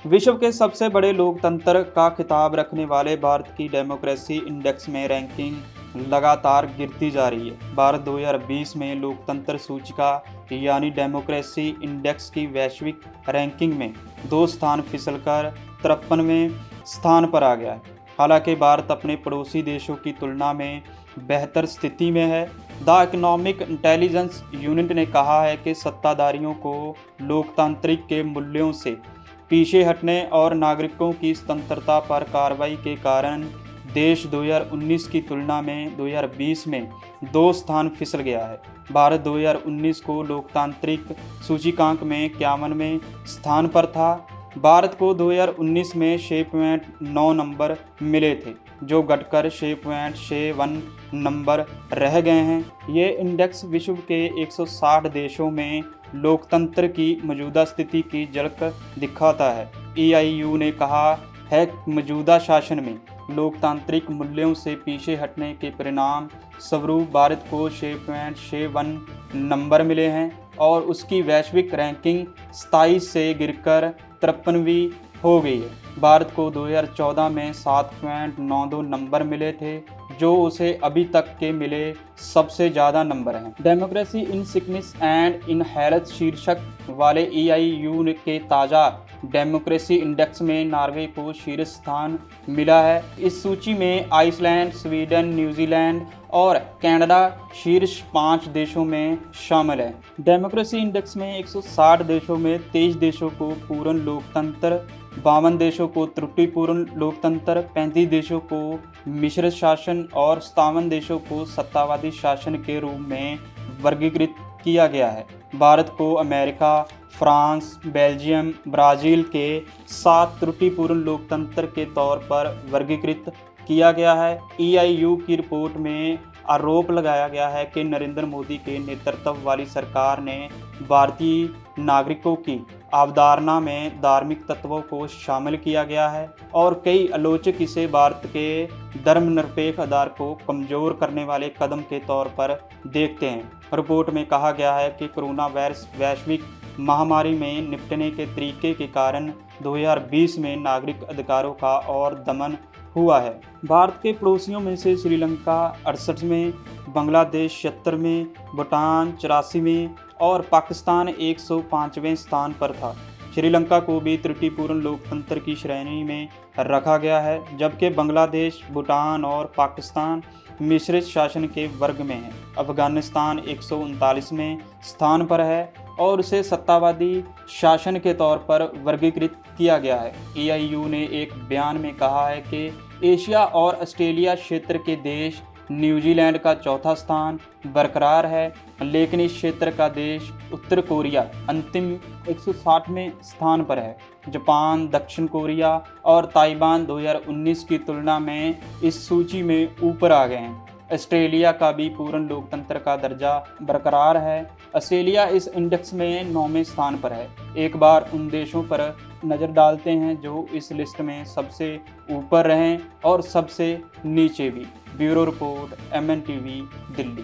विश्व के सबसे बड़े लोकतंत्र का खिताब रखने वाले भारत की डेमोक्रेसी इंडेक्स में रैंकिंग लगातार गिरती जा रही है। भारत 2020 में लोकतंत्र सूचिका यानी डेमोक्रेसी इंडेक्स की वैश्विक रैंकिंग में 2 स्थान फिसलकर 53वें स्थान पर आ गया है। हालांकि भारत अपने पड़ोसी देशों की तुलना में बेहतर स्थिति में है। द इकोनॉमिक इंटेलिजेंस यूनिट ने कहा है कि सत्ताधारियों को लोकतांत्रिक के मूल्यों से पीछे हटने और नागरिकों की स्वतंत्रता पर कार्रवाई के कारण देश 2019 की तुलना में 2020 में 2 स्थान फिसल गया है। भारत 2019 को लोकतांत्रिक सूचकांक में 51वें स्थान पर था। भारत को 2019 में 6.9 नंबर मिले थे, जो घटकर 6.61 नंबर रह गए हैं। ये इंडेक्स विश्व के 160 देशों में लोकतंत्र की मौजूदा स्थिति की झलक दिखाता है। EIU ने कहा है कि मौजूदा शासन में लोकतांत्रिक मूल्यों से पीछे हटने के परिणाम स्वरूप भारत को 6.61 नंबर मिले हैं और उसकी वैश्विक रैंकिंग 27 से गिरकर 53वीं हो गई है। भारत को 2014 में 7.92 नंबर मिले थे, जो उसे अभी तक के मिले सबसे ज़्यादा नंबर हैं। Democracy in sickness and in health शीर्षक वाले EIU के ताज़ा डेमोक्रेसी इंडेक्स में नॉर्वे को शीर्ष स्थान मिला है। इस सूची में आइसलैंड, स्वीडन, न्यूजीलैंड और कनाडा शीर्ष 5 देशों में शामिल है। डेमोक्रेसी इंडेक्स में 160 देशों में 23 देशों को पूर्ण लोकतंत्र, 52 देशों को त्रुटिपूर्ण लोकतंत्र, 35 देशों को मिश्रित शासन और 57 देशों को सत्तावादी शासन के रूप में वर्गीकृत किया गया है। भारत को अमेरिका, फ्रांस, बेल्जियम, ब्राज़ील के 7 त्रुटिपूर्ण लोकतंत्र के तौर पर वर्गीकृत किया गया है। EIU की रिपोर्ट में आरोप लगाया गया है कि नरेंद्र मोदी के नेतृत्व वाली सरकार ने भारतीय नागरिकों की अवधारणा में धार्मिक तत्वों को शामिल किया गया है और कई आलोचक इसे भारत के धर्मनिरपेक्ष आधार को कमजोर करने वाले कदम के तौर पर देखते हैं। रिपोर्ट में कहा गया है कि कोरोना वायरस वैश्विक महामारी में निपटने के तरीके के कारण 2020 में नागरिक अधिकारों का और दमन हुआ है। भारत के पड़ोसियों में से श्रीलंका 68वें, बांग्लादेश 76वें, भूटान 84वें और पाकिस्तान 105वें स्थान पर था। श्रीलंका को भी त्रुटिपूर्ण लोकतंत्र की श्रेणी में रखा गया है, जबकि बांग्लादेश, भूटान और पाकिस्तान मिश्रित शासन के वर्ग में है। अफगानिस्तान 139वें स्थान पर है और उसे सत्तावादी शासन के तौर पर वर्गीकृत किया गया है। EIU ने एक बयान में कहा है कि एशिया और ऑस्ट्रेलिया क्षेत्र के देश न्यूजीलैंड का 4था स्थान बरकरार है, लेकिन इस क्षेत्र का देश उत्तर कोरिया अंतिम 160वें स्थान पर है। जापान, दक्षिण कोरिया और ताइवान 2019 की तुलना में इस सूची में ऊपर आ गए हैं। ऑस्ट्रेलिया का भी पूर्ण लोकतंत्र का दर्जा बरकरार है। ऑस्ट्रेलिया इस इंडेक्स में 9वें स्थान पर है। एक बार उन देशों पर नज़र डालते हैं जो इस लिस्ट में सबसे ऊपर रहें और सबसे नीचे भी। Bureau report, MNTV, Delhi.